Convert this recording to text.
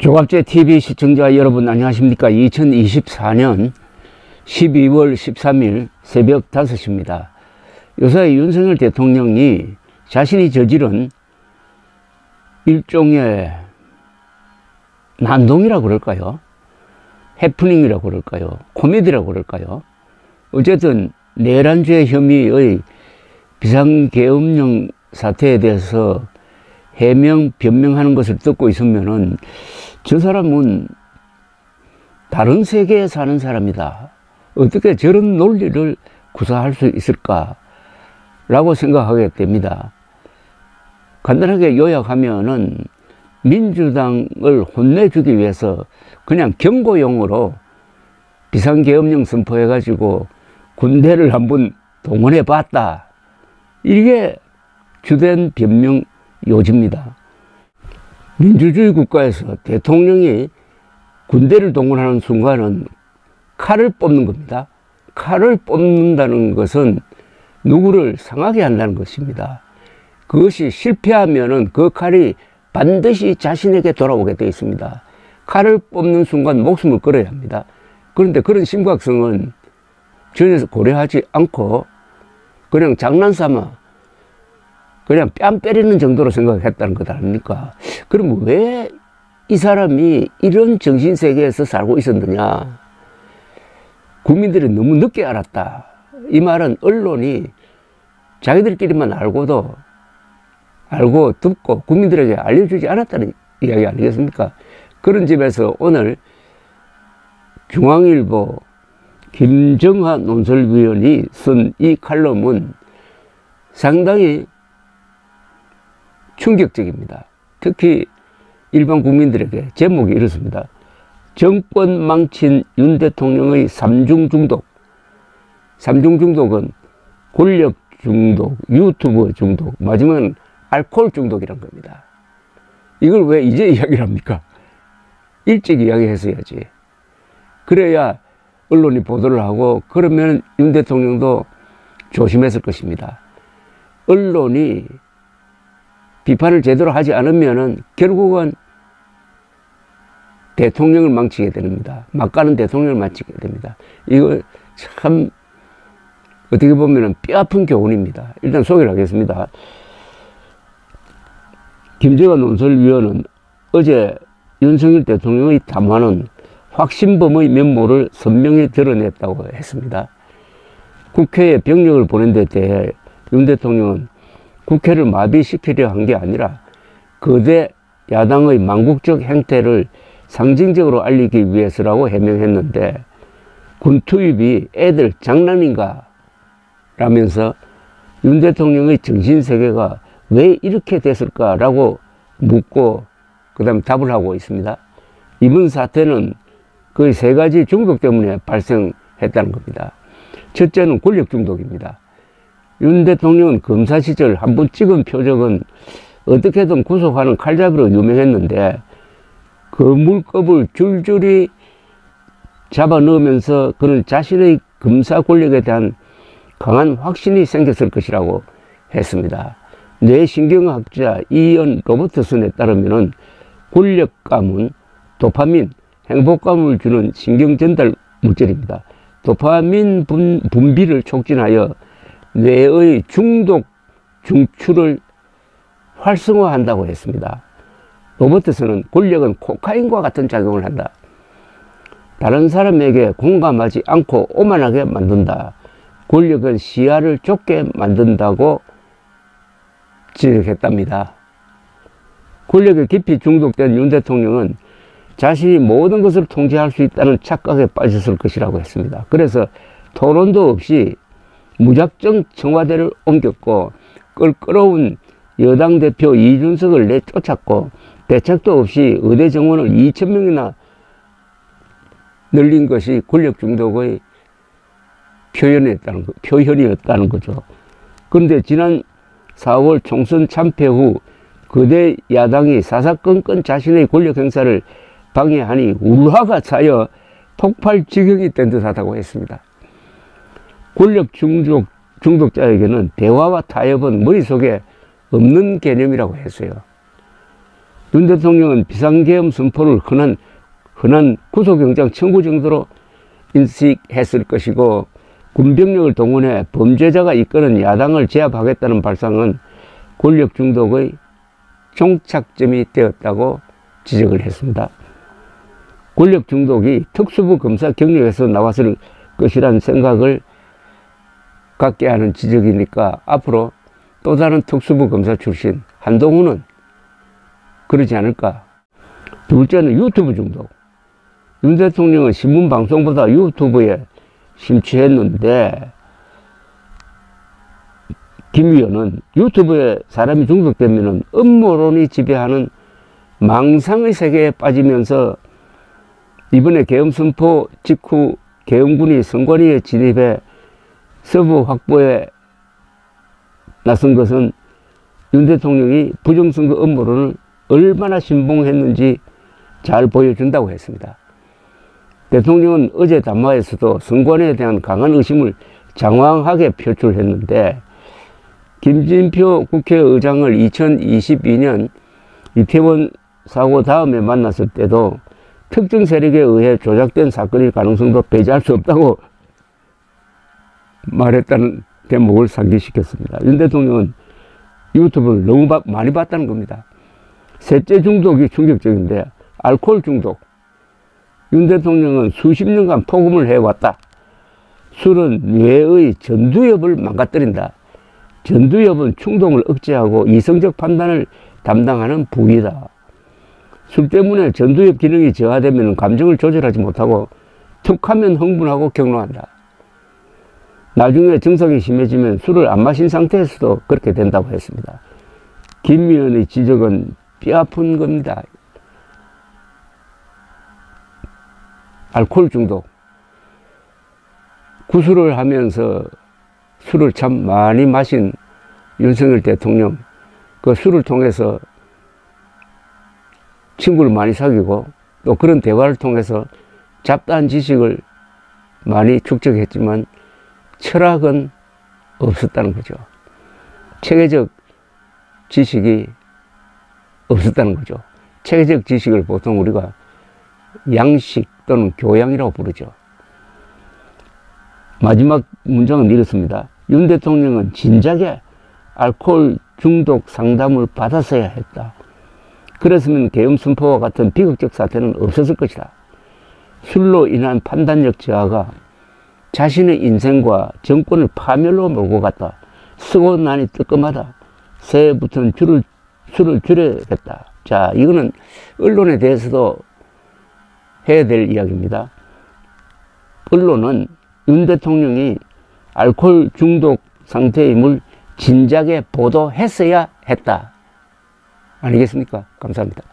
조갑제 TV 시청자 여러분 안녕하십니까. 2024년 12월 13일 새벽 5시입니다. 요새 윤석열 대통령이 자신이 저지른 일종의 난동이라고 그럴까요? 해프닝이라고 그럴까요? 코미디라고 그럴까요? 어쨌든 내란죄 혐의의 비상계엄령 사태에 대해서 해명, 변명하는 것을 듣고 있으면은 저 사람은 다른 세계에 사는 사람이다. 어떻게 저런 논리를 구사할 수 있을까? 라고 생각하게 됩니다. 간단하게 요약하면은 민주당을 혼내주기 위해서 그냥 경고용으로 비상계엄령 선포해가지고 군대를 한번 동원해 봤다. 이게 주된 변명 요지입니다. 민주주의 국가에서 대통령이 군대를 동원하는 순간은 칼을 뽑는 겁니다. 칼을 뽑는다는 것은 누구를 상하게 한다는 것입니다. 그것이 실패하면은 그 칼이 반드시 자신에게 돌아오게 되어 있습니다. 칼을 뽑는 순간 목숨을 걸어야 합니다. 그런데 그런 심각성은 전혀 고려하지 않고 그냥 장난삼아 그냥 뺨 때리는 정도로 생각했다는 것 아닙니까? 그럼 왜 이 사람이 이런 정신세계에서 살고 있었느냐? 국민들이 너무 늦게 알았다. 이 말은 언론이 자기들끼리만 알고 듣고 국민들에게 알려주지 않았다는 이야기 아니겠습니까? 그런 집에서 오늘 중앙일보 김정하 논설위원이 쓴 이 칼럼은 상당히 충격적입니다. 특히 일반 국민들에게 제목이 이렇습니다. 정권 망친 윤 대통령의 삼중 중독. 삼중 중독은 권력 중독, 유튜브 중독, 마지막은 알코올 중독이란 겁니다. 이걸 왜 이제 이야기를 합니까? 일찍 이야기했어야지. 그래야 언론이 보도를 하고 그러면 윤 대통령도 조심했을 것입니다. 언론이 비판을 제대로 하지 않으면은 결국은 대통령을 망치게 됩니다. 막가는 대통령을 망치게 됩니다. 이거 참 어떻게 보면은 뼈아픈 교훈입니다. 일단 소개를 하겠습니다. 김정하 논설위원은 어제 윤석열 대통령의 담화는 확신범의 면모를 선명히 드러냈다고 했습니다. 국회에 병력을 보낸 데 대해 윤 대통령은 국회를 마비시키려 한 게 아니라 거대 야당의 망국적 행태를 상징적으로 알리기 위해서라고 해명했는데 군 투입이 애들 장난인가? 라면서 윤 대통령의 정신세계가 왜 이렇게 됐을까라고 묻고 그 다음에 답을 하고 있습니다. 이번 사태는 거의 세 가지 중독 때문에 발생했다는 겁니다. 첫째는 권력 중독입니다. 윤 대통령은 검사 시절 한번 찍은 표적은 어떻게든 구속하는 칼잡이로 유명했는데 그 물컵을 줄줄이 잡아 넣으면서 그는 자신의 검사 권력에 대한 강한 확신이 생겼을 것이라고 했습니다. 뇌신경학자 이언 로버트슨에 따르면 권력감은 도파민, 행복감을 주는 신경전달 물질입니다. 도파민 분비를 촉진하여 뇌의 중독 중추를 활성화한다고 했습니다. 로버트슨은 권력은 코카인과 같은 작용을 한다. 다른 사람에게 공감하지 않고 오만하게 만든다. 권력은 시야를 좁게 만든다고 지적했답니다. 권력에 깊이 중독된 윤 대통령은 자신이 모든 것을 통제할 수 있다는 착각에 빠졌을 것이라고 했습니다. 그래서 토론도 없이 무작정 청와대를 옮겼고 껄끄러운 여당 대표 이준석을 내쫓았고 대책도 없이 의대 정원을 2,000명이나 늘린 것이 권력 중독의 표현이었다는 거죠. 그런데 지난 4월 총선 참패 후 거대 야당이 사사건건 자신의 권력 행사를 방해하니 울화가 차여 폭발 지경이 된 듯하다고 했습니다. 권력 중독자에게는 대화와 타협은 머릿속에 없는 개념이라고 했어요. 윤 대통령은 비상계엄 선포를 흔한 구속영장 청구 정도로 인식했을 것이고, 군병력을 동원해 범죄자가 이끄는 야당을 제압하겠다는 발상은 권력 중독의 종착점이 되었다고 지적을 했습니다. 권력 중독이 특수부 검사 경력에서 나왔을 것이란 생각을 갖게 하는 지적이니까 앞으로 또 다른 특수부 검사 출신 한동훈은 그러지 않을까. 둘째는 유튜브 중독. 윤 대통령은 신문 방송보다 유튜브에 심취했는데, 김 의원은 유튜브에 사람이 중독되면 음모론이 지배하는 망상의 세계에 빠지면서 이번에 계엄 선포 직후 계엄군이 선관위에 진입해 서버 확보에 나선 것은 윤 대통령이 부정선거 음모론을 얼마나 신봉했는지 잘 보여준다고 했습니다. 대통령은 어제 담화에서도 선관위에 대한 강한 의심을 장황하게 표출했는데, 김진표 국회의장을 2022년 이태원 사고 다음에 만났을 때도 특정 세력에 의해 조작된 사건일 가능성도 배제할 수 없다고 말했다는 대목을 상기시켰습니다. 윤 대통령은 유튜브를 너무 많이 봤다는 겁니다. 셋째 중독이 충격적인데, 알코올 중독. 윤 대통령은 수십 년간 폭음을 해왔다. 술은 뇌의 전두엽을 망가뜨린다. 전두엽은 충동을 억제하고 이성적 판단을 담당하는 부위다. 술 때문에 전두엽 기능이 저하되면 감정을 조절하지 못하고 툭하면 흥분하고 격노한다. 나중에 증상이 심해지면 술을 안 마신 상태에서도 그렇게 된다고 했습니다. 김 의원의 지적은 뼈아픈 겁니다. 알코올 중독. 구술을 하면서 술을 참 많이 마신 윤석열 대통령, 그 술을 통해서 친구를 많이 사귀고 또 그런 대화를 통해서 잡다한 지식을 많이 축적했지만 철학은 없었다는 거죠. 체계적 지식이 없었다는 거죠. 체계적 지식을 보통 우리가 양식 또는 교양이라고 부르죠. 마지막 문장은 이렇습니다. 윤 대통령은 진작에 알코올 중독 상담을 받았어야 했다. 그랬으면 계엄 선포와 같은 비극적 사태는 없었을 것이다. 술로 인한 판단력 저하가 자신의 인생과 정권을 파멸로 몰고 갔다. 쓰고 나니 뜨끔하다. 새해부터는 술을 줄여야겠다. 자, 이거는 언론에 대해서도 해야 될 이야기입니다. 언론은 윤 대통령이 알코올 중독 상태임을 진작에 보도했어야 했다. 아니겠습니까? 감사합니다.